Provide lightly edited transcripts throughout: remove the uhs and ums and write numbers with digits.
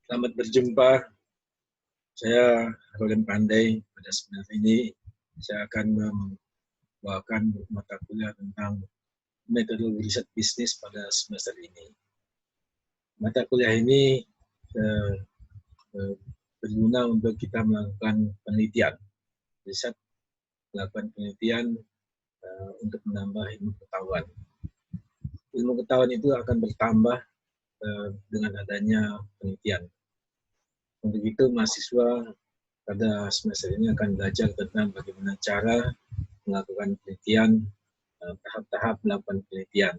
Selamat berjumpa. Saya Roland Pandai. Pada seminar ini saya akan membawakan mata kuliah tentang metodologi riset bisnis pada semester ini. Mata kuliah ini berguna untuk kita melakukan penelitian, riset, melakukan penelitian untuk menambah ilmu pengetahuan. Ilmu pengetahuan itu akan bertambah dengan adanya penelitian. Untuk itu mahasiswa pada semester ini akan belajar tentang bagaimana cara melakukan penelitian, tahap-tahap melakukan penelitian.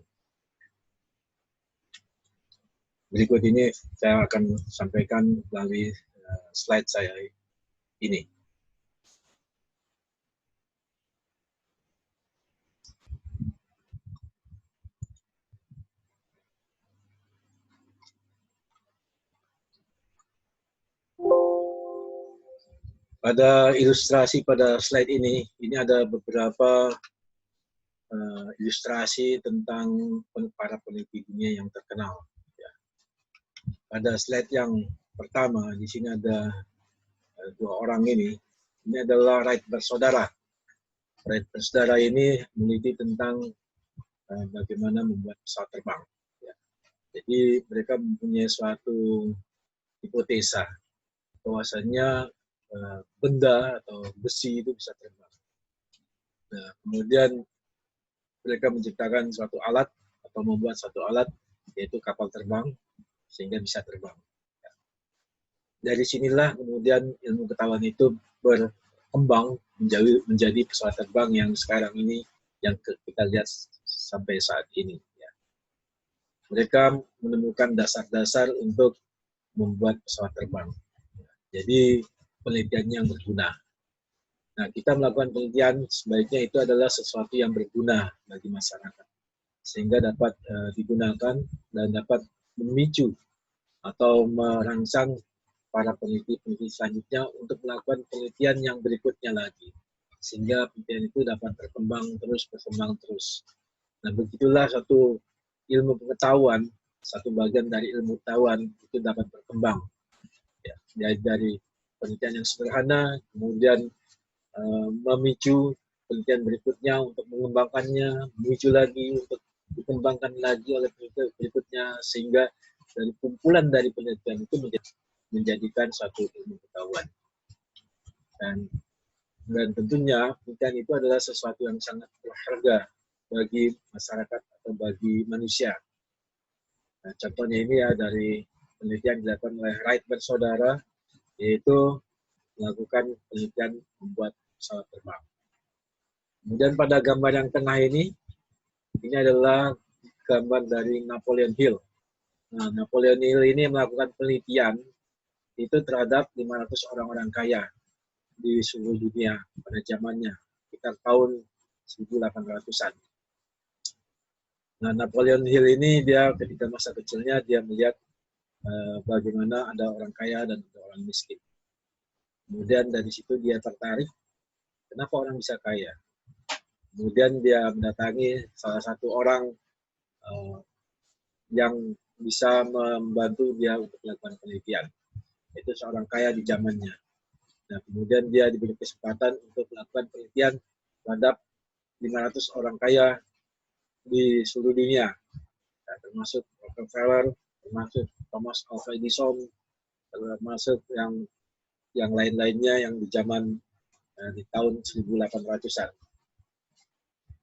Berikut ini saya akan sampaikan melalui slide saya ini. Pada ilustrasi pada slide ini ada beberapa ilustrasi tentang para peneliti dunia yang terkenal. Pada slide yang pertama, di sini ada dua orang ini. Ini adalah Wright bersaudara. Wright bersaudara ini meneliti tentang bagaimana membuat pesawat terbang. Jadi mereka mempunyai suatu hipotesa bahwasanya benda atau besi itu bisa terbang. Nah, kemudian mereka menciptakan suatu alat atau membuat suatu alat yaitu kapal terbang sehingga bisa terbang. Dari sinilah kemudian ilmu pengetahuan itu berkembang menjadi pesawat terbang yang sekarang ini yang kita lihat sampai saat ini. Mereka menemukan dasar-dasar untuk membuat pesawat terbang. Jadi penelitiannya yang berguna. Nah, kita melakukan penelitian sebaiknya itu adalah sesuatu yang berguna bagi masyarakat, sehingga dapat digunakan dan dapat memicu atau merangsang para peneliti-peneliti selanjutnya untuk melakukan penelitian yang berikutnya lagi, sehingga penelitian itu dapat berkembang terus. Nah, begitulah satu ilmu pengetahuan, satu bagian dari ilmu pengetahuan itu dapat berkembang. Dari penelitian yang sederhana, kemudian memicu penelitian berikutnya untuk mengembangkannya, memicu lagi untuk dikembangkan lagi oleh penelitian berikutnya, sehingga dari kumpulan dari penelitian itu menjadikan suatu ilmu pengetahuan. Dan tentunya penelitian itu adalah sesuatu yang sangat berharga bagi masyarakat atau bagi manusia. Nah, contohnya ini ya dari penelitian dilakukan oleh Wright bersaudara, yaitu melakukan penelitian membuat pesawat terbang. Kemudian pada gambar yang tengah ini adalah gambar dari Napoleon Hill. Nah, Napoleon Hill ini melakukan penelitian itu terhadap 500 orang-orang kaya di seluruh dunia pada zamannya, sekitar tahun 1800-an. Nah, Napoleon Hill ini dia ketika masa kecilnya dia melihat bagaimana ada orang kaya dan ada orang miskin. Kemudian dari situ dia tertarik, kenapa orang bisa kaya? Kemudian dia mendatangi salah satu orang yang bisa membantu dia untuk melakukan penelitian. Itu seorang kaya di zamannya. Nah, kemudian dia diberi kesempatan untuk melakukan penelitian terhadap 500 orang kaya di seluruh dunia. Nah, termasuk Rockefeller, termasuk Thomas Alva Edison, termasuk yang lain-lainnya yang di zaman di tahun 1800-an.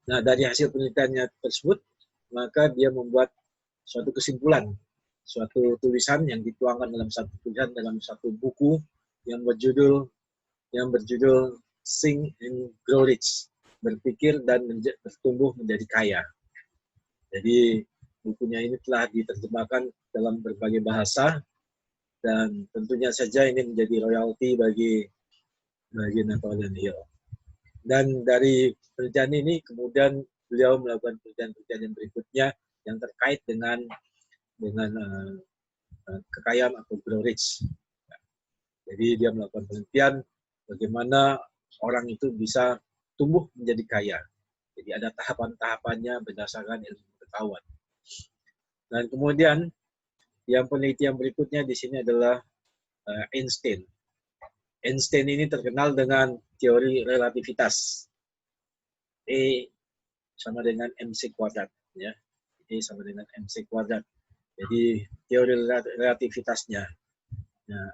Nah, dari hasil penelitiannya tersebut, maka dia membuat suatu kesimpulan, suatu tulisan yang dituangkan dalam satu tulisan dalam satu buku yang berjudul Think and Grow Rich, berpikir dan bertumbuh menjadi kaya. Jadi bukunya ini telah diterjemahkan dalam berbagai bahasa dan tentunya saja ini menjadi royalti bagi Napoleon Hill. Dan dari penelitian ini kemudian beliau melakukan penelitian yang berikutnya yang terkait dengan kekayaan atau grow rich. Jadi dia melakukan penelitian bagaimana orang itu bisa tumbuh menjadi kaya. Jadi ada tahapan-tahapannya berdasarkan ilmu pengetahuan. Dan kemudian yang penelitian berikutnya di sini adalah Einstein. Einstein ini terkenal dengan teori relativitas. E sama dengan mc kuadrat, ya. E sama dengan mc kuadrat. Jadi teori relativitasnya. Nah,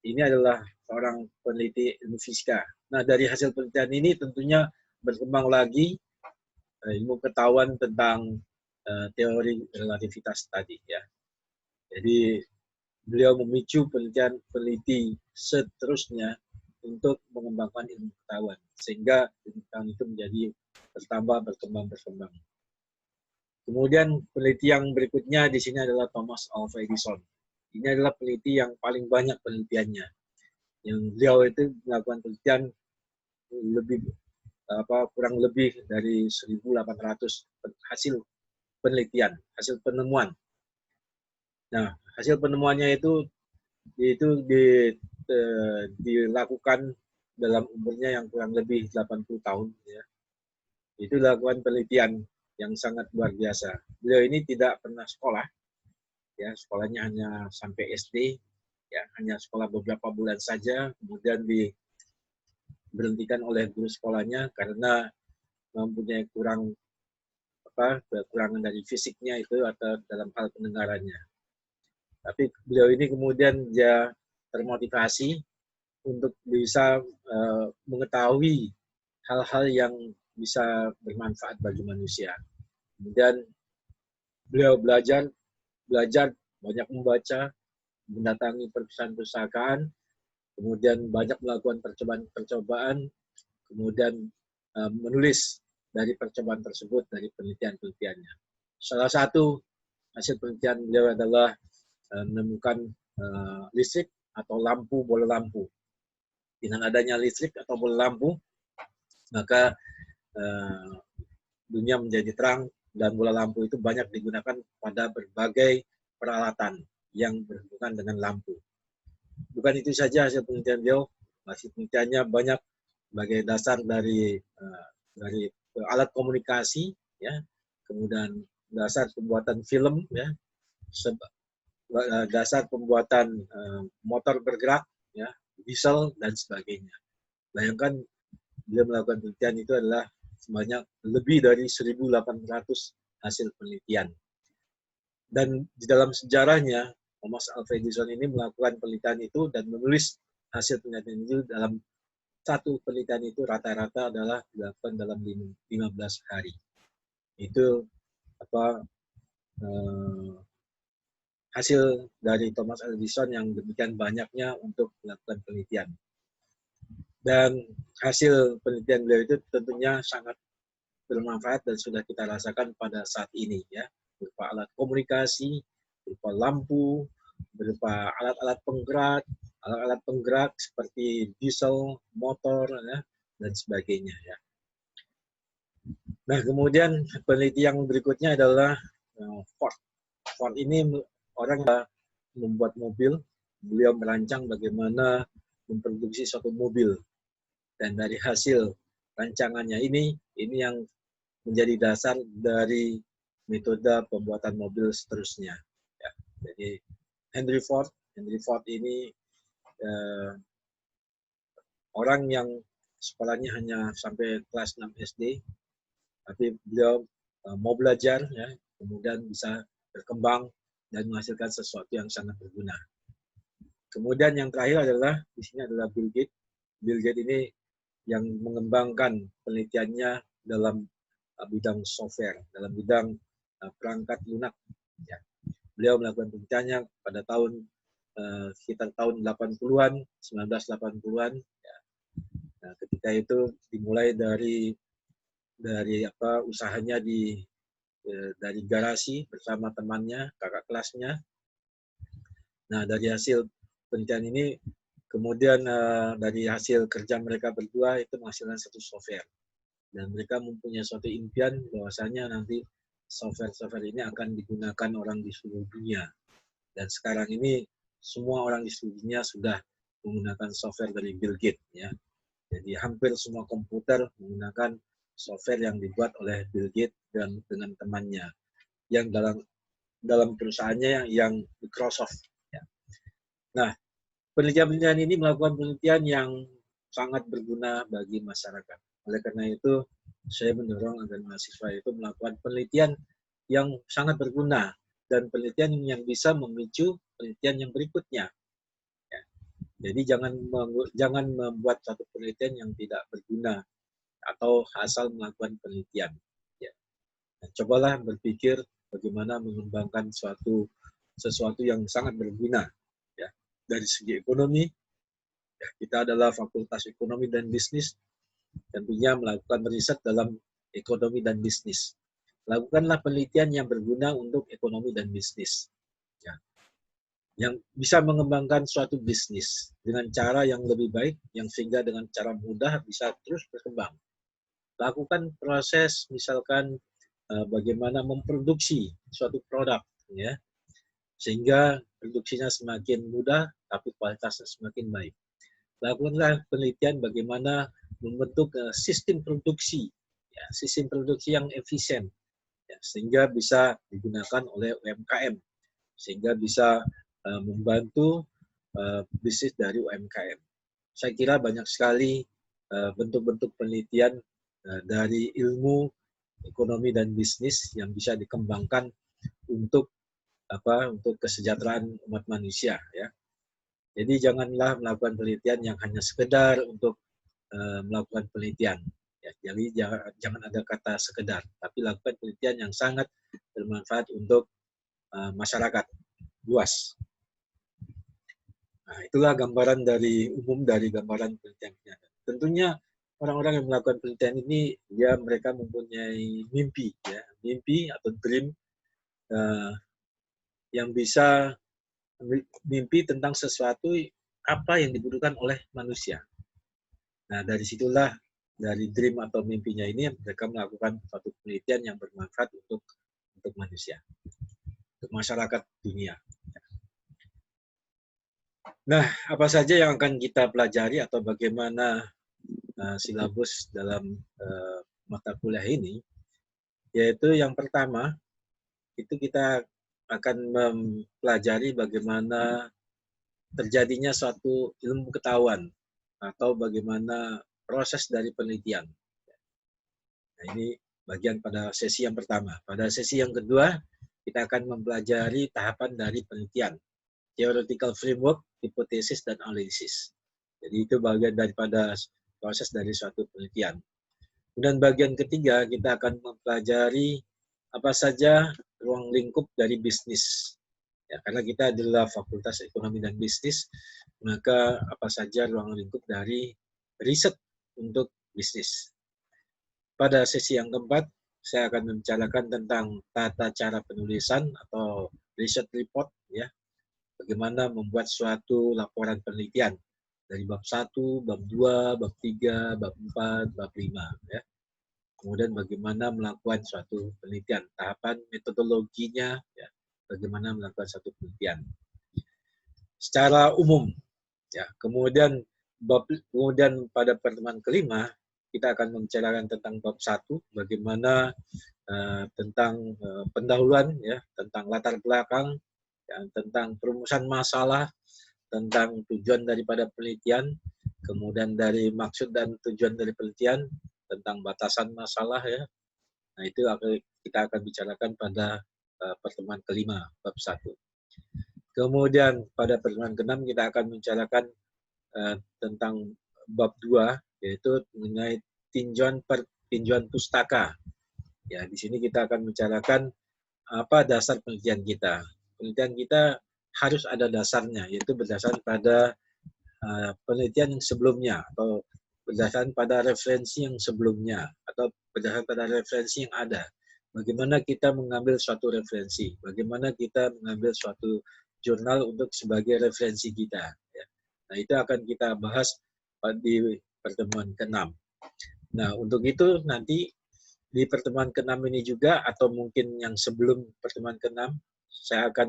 ini adalah seorang peneliti ilmu fisika. Nah, dari hasil penelitian ini tentunya berkembang lagi ilmu pengetahuan tentang teori relativitas tadi, ya. Jadi beliau memicu peneliti seterusnya untuk mengembangkan ilmu pengetahuan sehingga ilmu pengetahuan itu menjadi berkembang. Kemudian peneliti yang berikutnya di sini adalah Thomas Alva Edison. Ini adalah peneliti yang paling banyak penelitiannya. Yang beliau itu melakukan penelitian kurang lebih dari 1.800 hasil penelitian, hasil penemuan. Nah, hasil penemuannya itu dilakukan dalam umurnya yang kurang lebih 80 tahun, ya. Itu dilakukan penelitian yang sangat luar biasa. Beliau ini tidak pernah sekolah, ya, sekolahnya hanya sampai SD, ya, hanya sekolah beberapa bulan saja, kemudian diberhentikan oleh guru sekolahnya karena mempunyai kekurangan dari fisiknya itu atau dalam hal pendengarannya. Tapi beliau ini kemudian dia termotivasi untuk bisa mengetahui hal-hal yang bisa bermanfaat bagi manusia. Kemudian beliau belajar banyak membaca, mendatangi perusahaan-perusahaan, kemudian banyak melakukan percobaan, kemudian menulis dari percobaan tersebut, dari penelitian-penelitiannya. Salah satu hasil penelitian beliau adalah menemukan listrik atau bola lampu. Dengan adanya listrik atau bola lampu, maka dunia menjadi terang dan bola lampu itu banyak digunakan pada berbagai peralatan yang berhubungan dengan lampu. Bukan itu saja hasil penelitian beliau, hasil penelitiannya banyak sebagai dasar dari alat komunikasi, ya, kemudian dasar pembuatan film, ya, dasar pembuatan motor bergerak, ya, diesel dan sebagainya. Bayangkan beliau melakukan penelitian itu adalah sebanyak lebih dari 1.800 hasil penelitian. Dan di dalam sejarahnya, Thomas Alva Edison ini melakukan penelitian itu dan menulis hasil penelitian itu dalam satu penelitian itu rata-rata adalah dilakukan dalam 15 hari. Itu hasil dari Thomas Edison yang demikian banyaknya untuk melakukan penelitian. Dan hasil penelitian beliau itu tentunya sangat bermanfaat dan sudah kita rasakan pada saat ini, ya, berupa alat komunikasi, berupa lampu, berupa alat-alat penggerak seperti diesel, motor, ya, dan sebagainya, ya. Nah, kemudian peneliti yang berikutnya adalah Ford. Ford ini orang yang membuat mobil, beliau merancang bagaimana memproduksi suatu mobil. Dan dari hasil rancangannya ini yang menjadi dasar dari metode pembuatan mobil seterusnya. Ya, jadi Henry Ford ini orang yang sekolahnya hanya sampai kelas 6 SD, tapi beliau mau belajar, ya, kemudian bisa berkembang dan menghasilkan sesuatu yang sangat berguna. Kemudian yang terakhir adalah di sini adalah Bill Gates. Bill Gates ini yang mengembangkan penelitiannya dalam bidang software, dalam bidang perangkat lunak. Ya. Beliau melakukan penelitiannya pada sekitar tahun 80-an, 1980-an. Ya. Nah, ketika itu dimulai dari usahanya dari garasi bersama temannya, kakak kelasnya. Nah, dari hasil penelitian ini, kemudian dari hasil kerja mereka berdua itu menghasilkan satu software. Dan mereka mempunyai suatu impian bahwasanya nanti software ini akan digunakan orang di seluruh dunia. Dan sekarang ini semua orang di seluruh dunia sudah menggunakan software dari Bill Gates, ya. Jadi hampir semua komputer menggunakan software yang dibuat oleh Bill Gates dan dengan temannya yang dalam perusahaannya yang Microsoft. Ya. Nah, penelitian-penelitian ini melakukan penelitian yang sangat berguna bagi masyarakat. Oleh karena itu, saya mendorong agar mahasiswa itu melakukan penelitian yang sangat berguna dan penelitian yang bisa memicu penelitian yang berikutnya. Ya. Jadi jangan membuat satu penelitian yang tidak berguna atau asal melakukan penelitian. Ya. Nah, cobalah berpikir bagaimana mengembangkan sesuatu yang sangat berguna. Ya. Dari segi ekonomi, ya, kita adalah Fakultas Ekonomi dan Bisnis, tentunya melakukan riset dalam ekonomi dan bisnis. Lakukanlah penelitian yang berguna untuk ekonomi dan bisnis. Ya. Yang bisa mengembangkan suatu bisnis dengan cara yang lebih baik, yang sehingga dengan cara mudah bisa terus berkembang. Lakukan proses misalkan bagaimana memproduksi suatu produk, ya, sehingga produksinya semakin mudah tapi kualitasnya semakin baik. Lakukanlah penelitian bagaimana membentuk sistem produksi, ya, sistem produksi yang efisien, ya, sehingga bisa digunakan oleh UMKM, sehingga bisa membantu bisnis dari UMKM. Saya kira banyak sekali bentuk-bentuk penelitian dari ilmu ekonomi dan bisnis yang bisa dikembangkan untuk untuk kesejahteraan umat manusia, ya. Jadi janganlah melakukan penelitian yang hanya sekedar untuk melakukan penelitian. Ya, jadi jangan ada kata sekedar, tapi lakukan penelitian yang sangat bermanfaat untuk masyarakat luas. Nah, itulah gambaran umum dari gambaran penelitian. Tentunya orang-orang yang melakukan penelitian ini mereka mempunyai mimpi, ya, mimpi atau dream yang bisa mimpi tentang sesuatu apa yang dibutuhkan oleh manusia. Nah, dari situlah dari dream atau mimpinya ini mereka melakukan suatu penelitian yang bermanfaat untuk manusia, untuk masyarakat dunia. Nah, apa saja yang akan kita pelajari atau bagaimana silabus dalam mata kuliah ini? Yaitu yang pertama, itu kita akan mempelajari bagaimana terjadinya suatu ilmu pengetahuan atau bagaimana proses dari penelitian. Nah, ini bagian pada sesi yang pertama. Pada sesi yang kedua, kita akan mempelajari tahapan dari penelitian, theoretical framework, hipotesis, dan analisis. Jadi itu bagian daripada proses dari suatu penelitian. Dan bagian ketiga, kita akan mempelajari apa saja ruang lingkup dari bisnis. Ya, karena kita adalah Fakultas Ekonomi dan Bisnis, maka apa saja ruang lingkup dari riset untuk bisnis. Pada sesi yang keempat, saya akan membicarakan tentang tata cara penulisan atau research report, ya. Bagaimana membuat suatu laporan penelitian dari bab 1, bab 2, bab 3, bab 4, bab 5, ya. Kemudian bagaimana melakukan suatu penelitian, tahapan metodologinya, ya, bagaimana melakukan suatu penelitian secara umum, ya. Kemudian pada pertemuan kelima kita akan membicarakan tentang bab 1, bagaimana tentang pendahuluan, ya, tentang latar belakang, ya, tentang perumusan masalah, tentang tujuan daripada penelitian, kemudian dari maksud dan tujuan dari penelitian, tentang batasan masalah, ya. Nah, itu kita akan bicarakan pada pertemuan kelima, bab 1. Kemudian pada pertemuan ke-6 kita akan membicarakan tentang bab 2, yaitu mengenai tinjauan pustaka. Ya, di sini kita akan membicarakan apa dasar penelitian kita. Penelitian kita harus ada dasarnya, yaitu berdasarkan pada penelitian yang sebelumnya, atau berdasarkan pada referensi yang sebelumnya, atau berdasarkan pada referensi yang ada. Bagaimana kita mengambil suatu referensi, bagaimana kita mengambil suatu jurnal untuk sebagai referensi kita. Ya. Nah, itu akan kita bahas di pertemuan ke-6. Nah, untuk itu nanti di pertemuan ke-6 ini juga, atau mungkin yang sebelum pertemuan ke-6, saya akan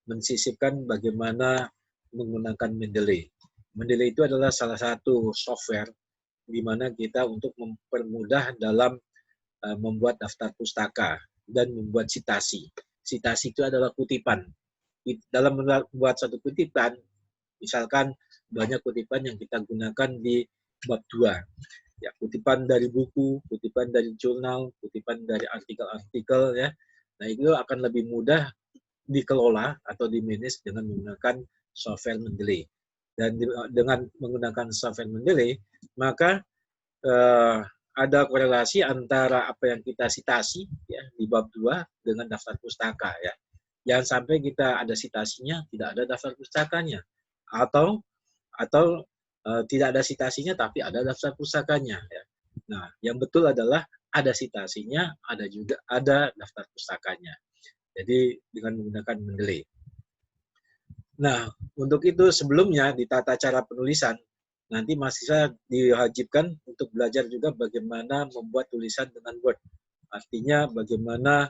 mensisipkan bagaimana menggunakan Mendeley. Mendeley itu adalah salah satu software di mana kita untuk mempermudah dalam membuat daftar pustaka dan membuat sitasi. Sitasi itu adalah kutipan. Dalam membuat satu kutipan, Misalkan banyak kutipan yang kita gunakan di bab 2. Ya, kutipan dari buku, kutipan dari jurnal, kutipan dari artikel-artikel ya. Nah, itu akan lebih mudah dikelola atau di-manage dengan menggunakan software Mendeley. Dan dengan menggunakan software Mendeley, maka ada korelasi antara apa yang kita citasi ya di bab 2 dengan daftar pustaka ya. Jangan sampai kita ada citasinya, tidak ada daftar pustakanya. Atau tidak ada citasinya tapi ada daftar pustakanya ya. Nah, yang betul adalah ada citasinya, ada daftar pustakanya. Jadi dengan menggunakan Mendeley. Nah, untuk itu sebelumnya di tata cara penulisan, nanti mahasiswa diwajibkan untuk belajar juga bagaimana membuat tulisan dengan Word. Artinya bagaimana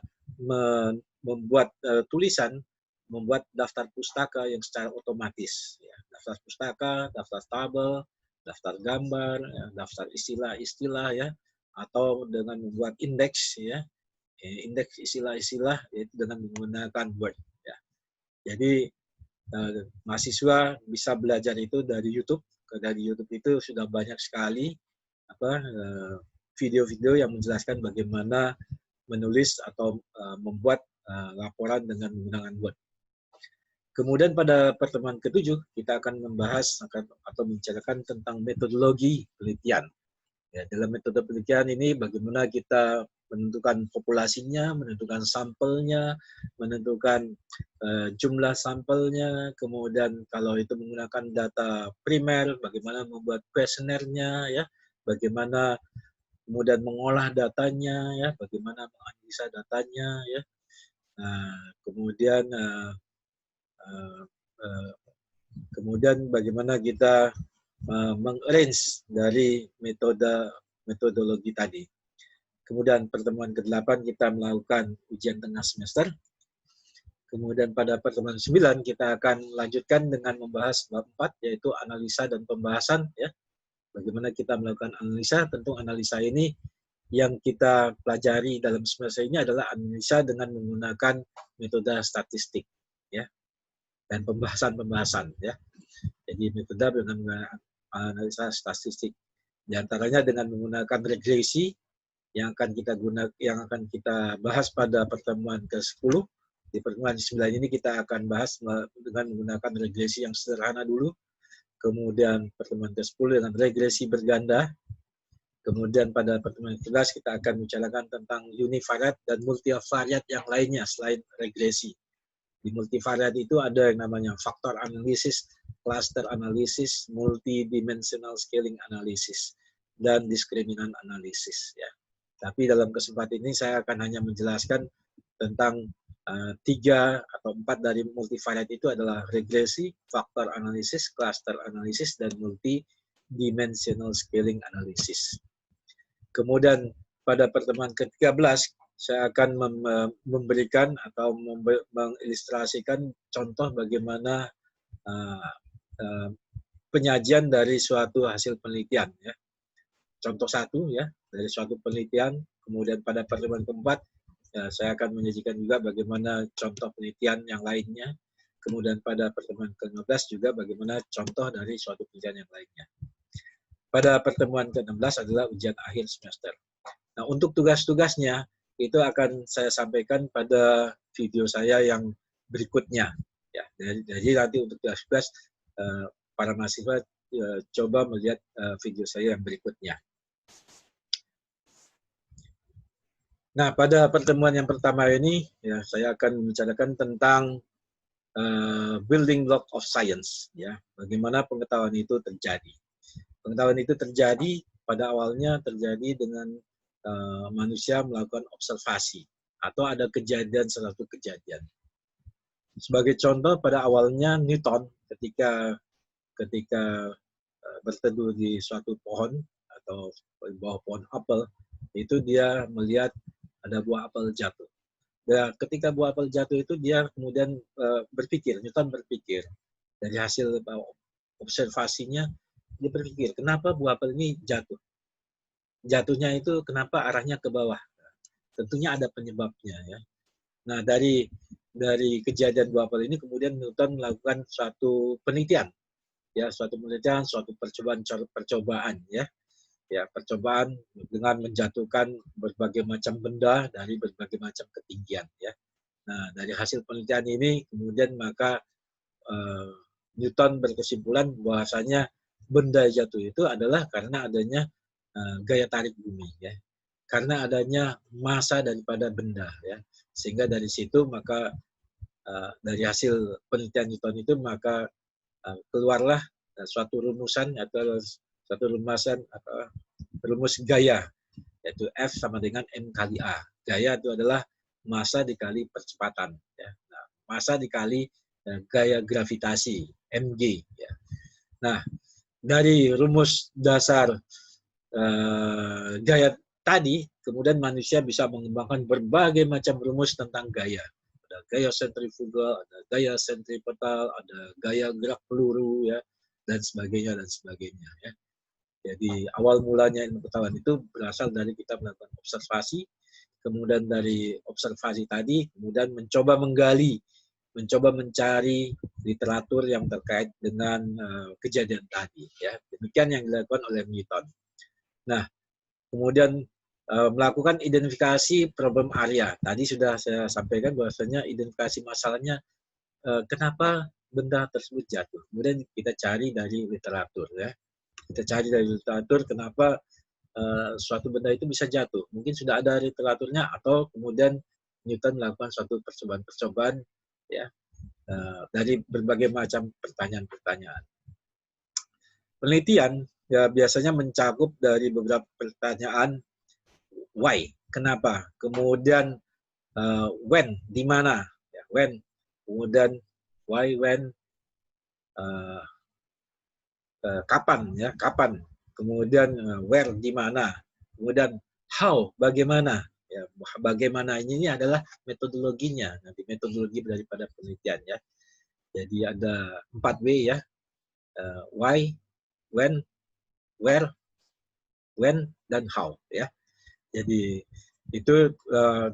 membuat tulisan, membuat daftar pustaka yang secara otomatis. Ya. Daftar pustaka, daftar tabel, daftar gambar, ya, daftar istilah-istilah, ya, atau dengan membuat indeks, ya, indeks istilah-istilah yaitu dengan menggunakan Word. Ya. Jadi mahasiswa bisa belajar itu dari YouTube. Dari YouTube itu sudah banyak sekali video-video yang menjelaskan bagaimana menulis atau membuat laporan dengan menggunakan Word. Kemudian pada pertemuan ke-7 kita akan membahas atau membicarakan tentang metodologi penelitian. Ya, dalam metode penelitian ini bagaimana kita menentukan populasinya, menentukan sampelnya, menentukan jumlah sampelnya, kemudian kalau itu menggunakan data primer, bagaimana membuat kuesionernya, ya, bagaimana kemudian mengolah datanya, ya, bagaimana menganalisa datanya, ya. Nah, kemudian bagaimana kita mengarrange dari metodologi tadi. Kemudian pertemuan ke-8 kita melakukan ujian tengah semester. Kemudian pada pertemuan 9 kita akan lanjutkan dengan membahas bab 4 yaitu analisa dan pembahasan ya. Bagaimana kita melakukan analisa? Tentu analisa ini yang kita pelajari dalam semester ini adalah analisa dengan menggunakan metode statistik ya. Dan pembahasan ya. Jadi metode dengan menggunakan analisa statistik. Di antaranya dengan menggunakan regresi yang akan kita bahas pada pertemuan ke-10. Di pertemuan 9 ini kita akan bahas dengan menggunakan regresi yang sederhana dulu. Kemudian pertemuan ke-10 dengan regresi berganda. Kemudian pada pertemuan ke-11 kita akan bicarakan tentang univariate dan multivariate yang lainnya selain regresi. Di multivariate itu ada yang namanya faktor analisis, cluster analisis, multidimensional scaling analysis, dan diskriminan analisis. Ya. Tapi dalam kesempatan ini saya akan hanya menjelaskan tentang 3 atau 4 dari multivariate itu adalah regresi, faktor analisis, cluster analisis, dan multidimensional scaling analysis. Kemudian pada pertemuan ke-13 saya akan memberikan atau mengilustrasikan contoh bagaimana penyajian dari suatu hasil penelitian. Ya. Contoh 1 ya dari suatu penelitian. Kemudian pada pertemuan ke-4 ya, saya akan menyajikan juga bagaimana contoh penelitian yang lainnya. Kemudian pada pertemuan ke-15 juga bagaimana contoh dari suatu penelitian yang lainnya. Pada pertemuan ke-16 adalah ujian akhir semester. Nah, untuk tugas-tugasnya itu akan saya sampaikan pada video saya yang berikutnya. Ya, jadi nanti untuk tugas-tugas para mahasiswa coba melihat video saya yang berikutnya. Nah, pada pertemuan yang pertama ini, ya, saya akan membicarakan tentang building block of science, ya, bagaimana pengetahuan itu terjadi. Pengetahuan itu terjadi pada awalnya terjadi dengan manusia melakukan observasi atau ada suatu kejadian. Sebagai contoh, pada awalnya Newton ketika berteduh di suatu pohon atau di bawah pohon apel, itu dia melihat ada buah apel jatuh. Dan ketika buah apel jatuh itu dia kemudian Newton berpikir dari hasil observasinya, dia berpikir kenapa buah apel ini jatuh. Jatuhnya itu kenapa arahnya ke bawah. Tentunya ada penyebabnya ya. Nah dari kejadian buah apel ini kemudian Newton melakukan suatu penelitian ya, suatu penelitian, suatu percobaan ya. Ya, percobaan dengan menjatuhkan berbagai macam benda dari berbagai macam ketinggian ya. Nah, dari hasil penelitian ini kemudian maka uh, Newton berkesimpulan bahwasanya benda jatuh itu adalah karena adanya gaya tarik bumi ya. Karena adanya massa daripada benda ya. Sehingga dari situ maka dari hasil penelitian Newton itu maka keluarlah suatu rumusan atau suatu rumus gaya, yaitu F sama dengan M kali A. Gaya itu adalah massa dikali percepatan ya. Nah, massa dikali gaya gravitasi mg ya. Nah, dari rumus dasar gaya tadi kemudian manusia bisa mengembangkan berbagai macam rumus tentang gaya. Ada gaya sentrifugal, ada gaya sentripetal, ada gaya gerak peluru ya, dan sebagainya ya. Jadi awal mulanya ilmu pengetahuan itu berasal dari kita melakukan observasi, kemudian dari observasi tadi, kemudian mencoba menggali, mencoba mencari literatur yang terkait dengan kejadian tadi. Ya, demikian yang dilakukan oleh Newton. Nah, kemudian melakukan identifikasi problem area. Tadi sudah saya sampaikan bahwasanya identifikasi masalahnya kenapa benda tersebut jatuh. Kemudian kita cari dari literatur ya. Kita cari dari literatur kenapa suatu benda itu bisa jatuh. Mungkin sudah ada literaturnya atau kemudian Newton melakukan suatu percobaan-percobaan ya dari berbagai macam pertanyaan-pertanyaan. Penelitian ya biasanya mencakup dari beberapa pertanyaan why, kenapa, kemudian when, di mana, ya, when, kemudian why, when, uh, kapan, ya, kapan, kemudian where, di mana, kemudian how, bagaimana, ya, bagaimana ini adalah metodologinya, nanti metodologi daripada penelitian ya. Jadi ada 4W ya, why, when, where, when, dan how ya. Jadi itu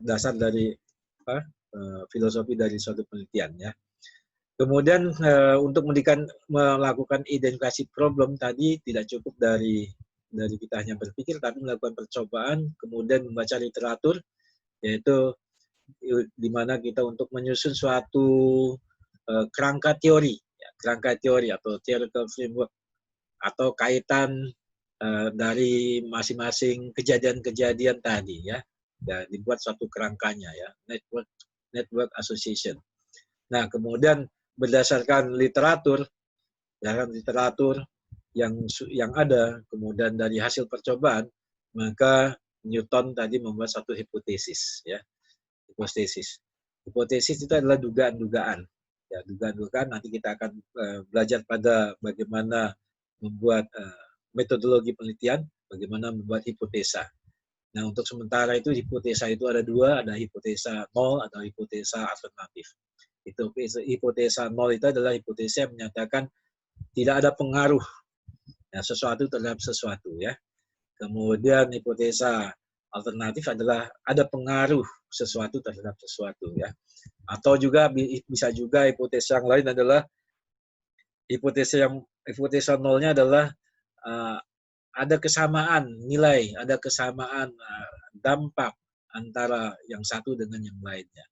dasar dari filosofi dari suatu penelitian ya. Kemudian untuk melakukan identifikasi problem tadi tidak cukup dari kita hanya berpikir, tapi melakukan percobaan, kemudian membaca literatur, yaitu di mana kita untuk menyusun suatu kerangka teori atau theoretical framework atau kaitan dari masing-masing kejadian-kejadian tadi ya, dan dibuat suatu kerangkanya ya, network association. Nah, kemudian berdasarkan literatur yang ada, kemudian dari hasil percobaan, maka Newton tadi membuat satu hipotesis ya. Hipotesis itu adalah dugaan-dugaan. Ya, dugaan-dugaan nanti kita akan belajar pada bagaimana membuat metodologi penelitian, bagaimana membuat hipotesa. Nah, untuk sementara itu hipotesa itu ada dua, ada hipotesa nol atau hipotesa alternatif. Itu hipotesa nol itu adalah hipotesa yang menyatakan tidak ada pengaruh ya, sesuatu terhadap sesuatu ya. Kemudian hipotesa alternatif adalah ada pengaruh sesuatu terhadap sesuatu ya. Atau juga bisa juga hipotesa yang lain adalah hipotesa nolnya adalah ada kesamaan nilai, ada kesamaan dampak antara yang satu dengan yang lainnya.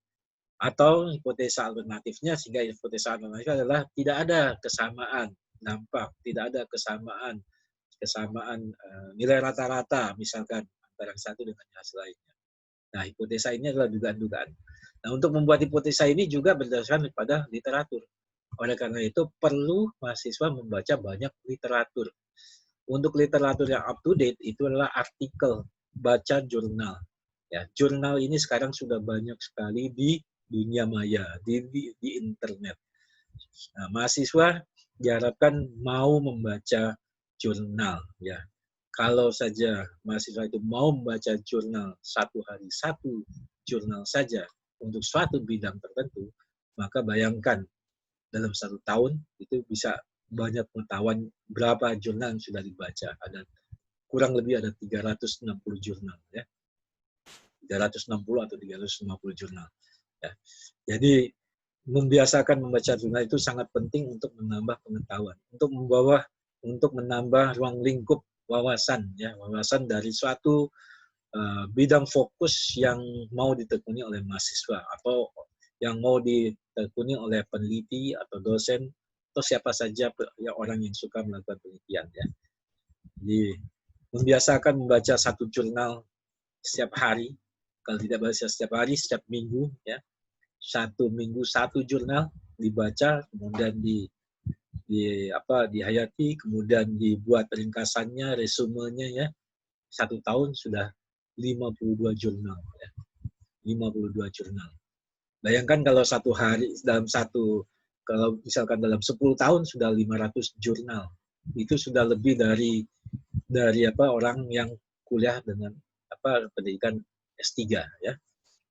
Atau hipotesa alternatifnya, sehingga hipotesa alternatif adalah tidak ada kesamaan dampak, tidak ada kesamaan nilai rata-rata misalkan antara yang satu dengan yang lainnya. Nah, hipotesa ini adalah dugaan-dugaan. Nah, untuk membuat hipotesa ini juga berdasarkan pada literatur. Oleh karena itu perlu mahasiswa membaca banyak literatur. Untuk literatur yang up to date itu adalah artikel, baca jurnal. Ya, jurnal ini sekarang sudah banyak sekali di dunia maya, di internet. Nah, mahasiswa diharapkan mau membaca jurnal. Ya, kalau saja mahasiswa itu mau membaca jurnal satu hari satu jurnal saja untuk suatu bidang tertentu, maka bayangkan dalam satu tahun itu bisa banyak pengetahuan berapa jurnal yang sudah dibaca. Ada kurang lebih ada 360 jurnal ya. 360 atau 350 jurnal. Ya. Jadi membiasakan membaca jurnal itu sangat penting untuk menambah pengetahuan, untuk menambah ruang lingkup wawasan, ya, wawasan dari suatu bidang fokus yang mau ditekuni oleh mahasiswa atau yang mau ditekuni oleh peneliti atau dosen atau siapa saja ya, orang yang suka melakukan penelitian, ya. Jadi membiasakan membaca satu jurnal setiap hari, kalau tidak baca setiap hari, setiap minggu, ya. Satu minggu satu jurnal dibaca, kemudian dihayati, kemudian dibuat ringkasannya, resumenya, ya. 1 tahun sudah 52 jurnal, ya. 52 jurnal. Bayangkan kalau satu hari kalau misalkan dalam 10 tahun sudah 500 jurnal. Itu sudah lebih dari orang yang kuliah dengan pendidikan S3, ya.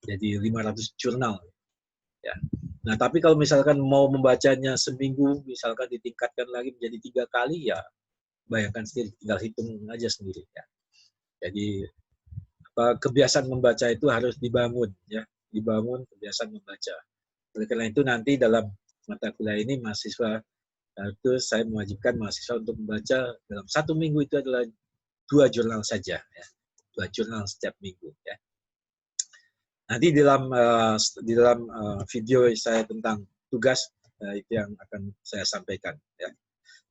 Jadi 500 jurnal, ya. Nah, tapi kalau misalkan mau membacanya seminggu, misalkan ditingkatkan lagi menjadi 3 kali, ya bayangkan sendiri, tinggal hitung aja sendiri, ya. Jadi kebiasaan membaca itu harus dibangun, ya, dibangun kebiasaan membaca. Oleh karena itu nanti dalam mata kuliah ini mahasiswa itu saya mewajibkan mahasiswa untuk membaca dalam 1 minggu itu adalah 2 jurnal saja, ya. 2 jurnal setiap minggu, ya. Nanti di dalam video saya tentang tugas itu yang akan saya sampaikan, ya.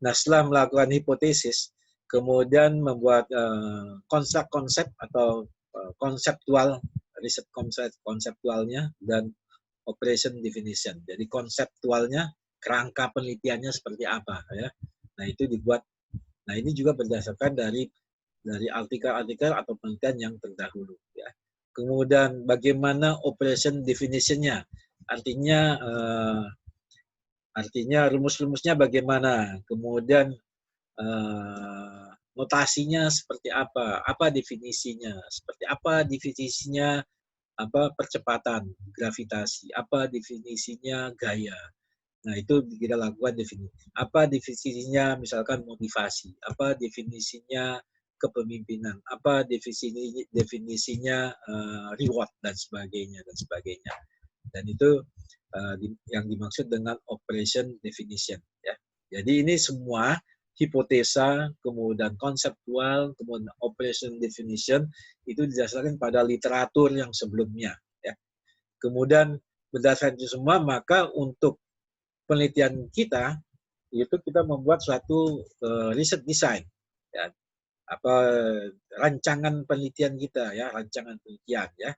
Nah, setelah melakukan hipotesis, kemudian membuat konsep atau konseptual, riset konseptualnya, dan operation definition. Jadi konseptualnya, kerangka penelitiannya seperti apa, ya. Nah, itu dibuat. Nah, ini juga berdasarkan dari artikel-artikel atau penelitian yang terdahulu, ya. Kemudian bagaimana operation definition-nya, artinya rumus-rumusnya bagaimana, kemudian notasinya seperti apa definisinya percepatan, gravitasi, apa definisinya gaya. Nah, itu kita lakukan definisi. Apa definisinya misalkan motivasi, apa definisinya kepemimpinan, apa definisinya reward dan sebagainya. Dan itu yang dimaksud dengan operation definition, ya. Jadi ini semua hipotesa, kemudian konseptual, kemudian operation definition itu didasarkan pada literatur yang sebelumnya, ya. Kemudian berdasarkan itu semua, maka untuk penelitian kita itu kita membuat suatu riset design, ya. Rancangan penelitian kita, ya, rancangan penelitian, ya.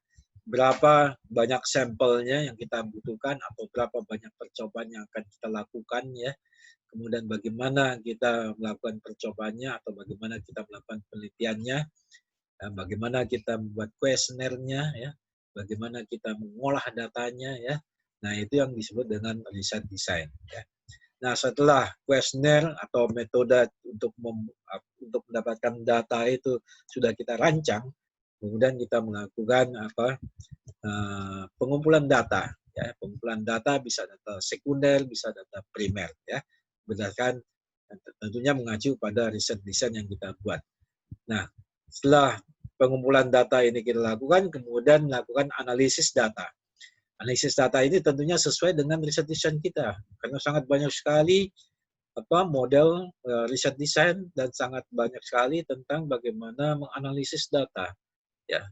Berapa banyak sampelnya yang kita butuhkan atau berapa banyak percobaan yang akan kita lakukan, ya. Kemudian bagaimana kita melakukan percobaannya atau bagaimana kita melakukan penelitiannya, bagaimana kita membuat kuesionernya, ya, bagaimana kita mengolah datanya, ya. Nah, itu yang disebut dengan riset design, ya. Nah, setelah kuesioner atau metode untuk mendapatkan data itu sudah kita rancang, kemudian kita melakukan pengumpulan data, ya. Pengumpulan data bisa data sekunder, bisa data primer, ya. Berdasarkan tentunya mengacu pada riset desain yang kita buat. Nah, setelah pengumpulan data ini kita lakukan, kemudian melakukan analisis data. Analisis data ini tentunya sesuai dengan riset desain kita, karena sangat banyak sekali model riset desain dan sangat banyak sekali tentang bagaimana menganalisis data, ya.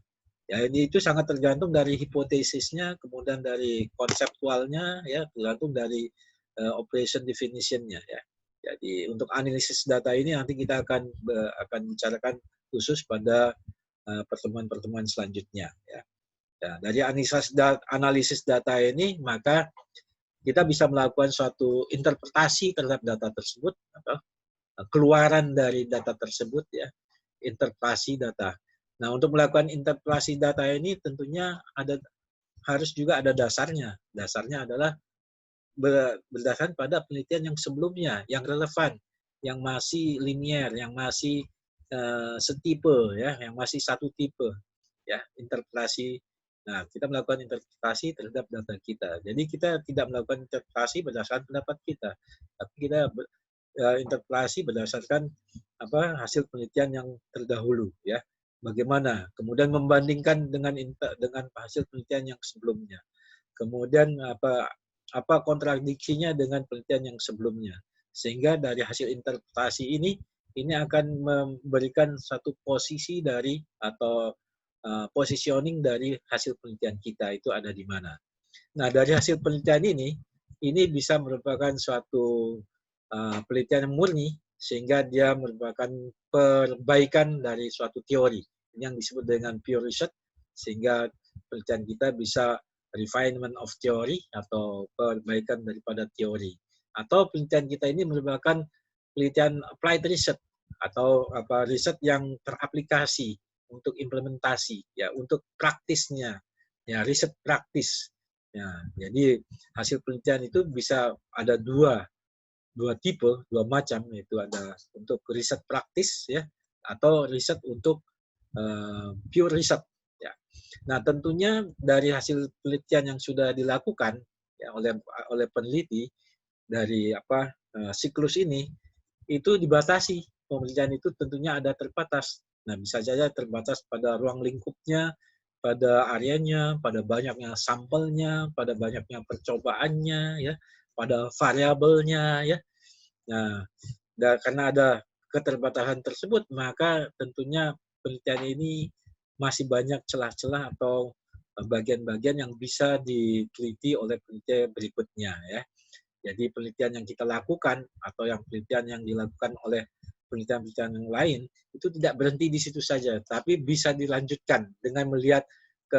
Ya, ini itu sangat tergantung dari hipotesisnya, kemudian dari konseptualnya, ya, tergantung dari operation definition-nya, ya. Jadi untuk analisis data ini nanti kita akan bicarakan khusus pada pertemuan-pertemuan selanjutnya, ya. Ya, dari analisis data ini maka kita bisa melakukan suatu interpretasi terhadap data tersebut atau keluaran dari data tersebut, ya, interpretasi data. Nah, untuk melakukan interpretasi data ini tentunya harus juga ada dasarnya. Dasarnya adalah berdasarkan pada penelitian yang sebelumnya, yang relevan, yang masih linier, yang masih setipe, ya, yang masih satu tipe, ya, interpretasi. Nah, kita melakukan interpretasi terhadap data kita. Jadi kita tidak melakukan interpretasi berdasarkan pendapat kita, tapi kita interpretasi berdasarkan hasil penelitian yang terdahulu, ya. Bagaimana? Kemudian membandingkan dengan hasil penelitian yang sebelumnya. Kemudian apa kontradiksinya dengan penelitian yang sebelumnya. Sehingga dari hasil interpretasi ini akan memberikan satu posisi dari atau positioning dari hasil penelitian kita itu ada di mana. Nah, dari hasil penelitian ini bisa merupakan suatu penelitian yang murni, sehingga dia merupakan perbaikan dari suatu teori. Ini yang disebut dengan pure research, sehingga penelitian kita bisa refinement of theory atau perbaikan daripada teori. Atau penelitian kita ini merupakan penelitian applied research atau riset yang teraplikasi untuk implementasi, ya, untuk praktisnya, ya, riset praktis. Ya, jadi hasil penelitian itu bisa ada dua tipe, dua macam, yaitu ada untuk riset praktis, ya, atau riset untuk pure riset. Ya. Nah, tentunya dari hasil penelitian yang sudah dilakukan, ya, oleh peneliti dari siklus ini, itu dibatasi. Penelitian itu tentunya ada terbatas. Nah, bisa saja terbatas pada ruang lingkupnya, pada areanya, pada banyaknya sampelnya, pada banyaknya percobaannya, ya, pada variabelnya, ya. Nah, karena ada keterbatasan tersebut, maka tentunya penelitian ini masih banyak celah-celah atau bagian-bagian yang bisa diteliti oleh penelitian berikutnya, ya. Jadi penelitian yang kita lakukan atau yang penelitian yang dilakukan oleh penelitian-penelitian yang lain itu tidak berhenti di situ saja, tapi bisa dilanjutkan dengan melihat ke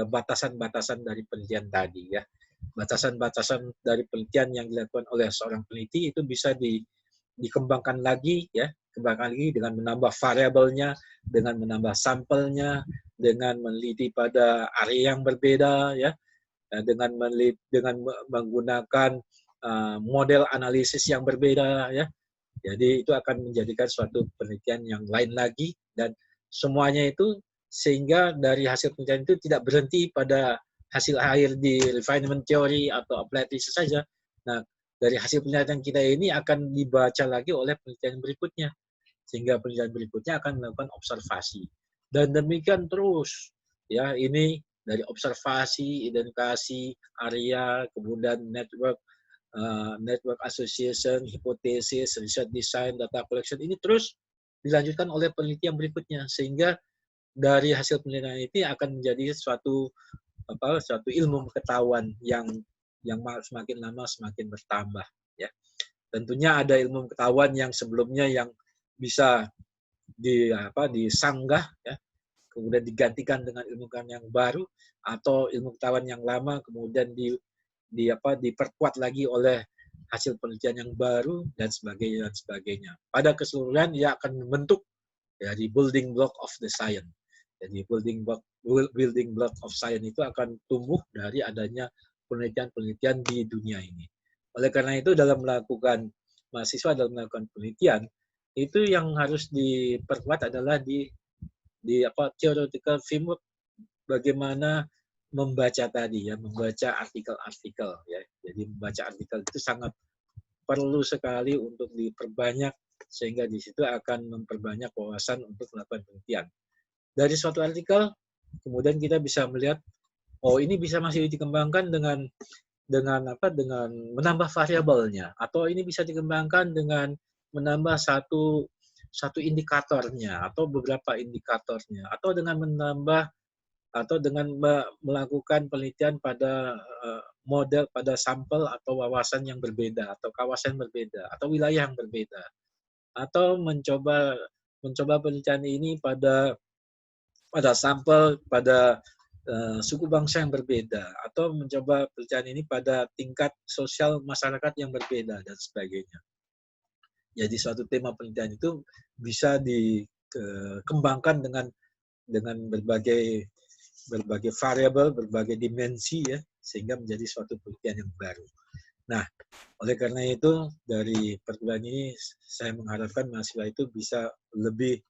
batasan-batasan dari penelitian tadi, ya. Batasan-batasan dari penelitian yang dilakukan oleh seorang peneliti itu bisa dikembangkan lagi, ya, kembangkan lagi dengan menambah variabelnya, dengan menambah sampelnya, dengan meneliti pada area yang berbeda, ya, dengan menggunakan model analisis yang berbeda, ya. Jadi itu akan menjadikan suatu penelitian yang lain lagi, dan semuanya itu sehingga dari hasil penelitian itu tidak berhenti pada hasil akhir di refinement theory atau applied research saja. Nah, dari hasil penelitian kita ini akan dibaca lagi oleh penelitian berikutnya, sehingga penelitian berikutnya akan melakukan observasi. Dan demikian terus, ya, ini dari observasi, identifikasi area, kemudian network association, hipotesis, research design, data collection, ini terus dilanjutkan oleh penelitian berikutnya, sehingga dari hasil penelitian ini akan menjadi suatu ilmu pengetahuan yang semakin lama semakin bertambah, ya. Tentunya ada ilmu pengetahuan yang sebelumnya yang bisa disanggah, ya, kemudian digantikan dengan ilmu pengetahuan yang baru, atau ilmu pengetahuan yang lama kemudian diperkuat lagi oleh hasil penelitian yang baru, dan sebagainya. Pada keseluruhan ia akan membentuk dari building block of the science. Jadi building block of science itu akan tumbuh dari adanya penelitian-penelitian di dunia ini. Oleh karena itu mahasiswa dalam melakukan penelitian itu yang harus diperkuat adalah di theoretical framework, bagaimana membaca tadi, ya, membaca artikel-artikel, ya. Jadi membaca artikel itu sangat perlu sekali untuk diperbanyak, sehingga di situ akan memperbanyak wawasan untuk melakukan penelitian. Dari suatu artikel kemudian kita bisa melihat, oh, ini bisa masih dikembangkan dengan menambah variabelnya, atau ini bisa dikembangkan dengan menambah satu indikatornya atau beberapa indikatornya, atau dengan melakukan penelitian pada model, pada sampel atau wawasan yang berbeda, atau kawasan berbeda, atau wilayah yang berbeda, atau mencoba penelitian ini pada sampel pada suku bangsa yang berbeda, atau mencoba penelitian ini pada tingkat sosial masyarakat yang berbeda, dan sebagainya. Jadi suatu tema penelitian itu bisa dikembangkan dengan berbagai variabel, berbagai dimensi, ya, sehingga menjadi suatu penelitian yang baru. Nah, oleh karena itu dari perguruan ini saya mengharapkan mahasiswa itu bisa lebih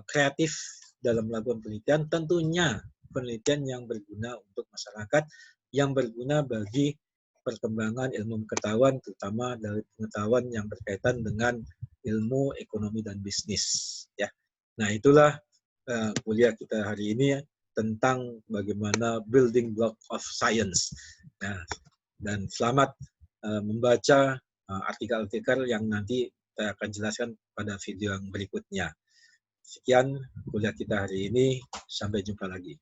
kreatif dalam melakukan penelitian, tentunya penelitian yang berguna untuk masyarakat, yang berguna bagi perkembangan ilmu pengetahuan, terutama dari pengetahuan yang berkaitan dengan ilmu ekonomi dan bisnis, ya. Nah, itulah kuliah kita hari ini, ya, tentang bagaimana building block of science. Nah, Dan selamat membaca artikel-artikel yang nanti saya akan jelaskan pada video yang berikutnya. Sekian kuliah kita hari ini, sampai jumpa lagi.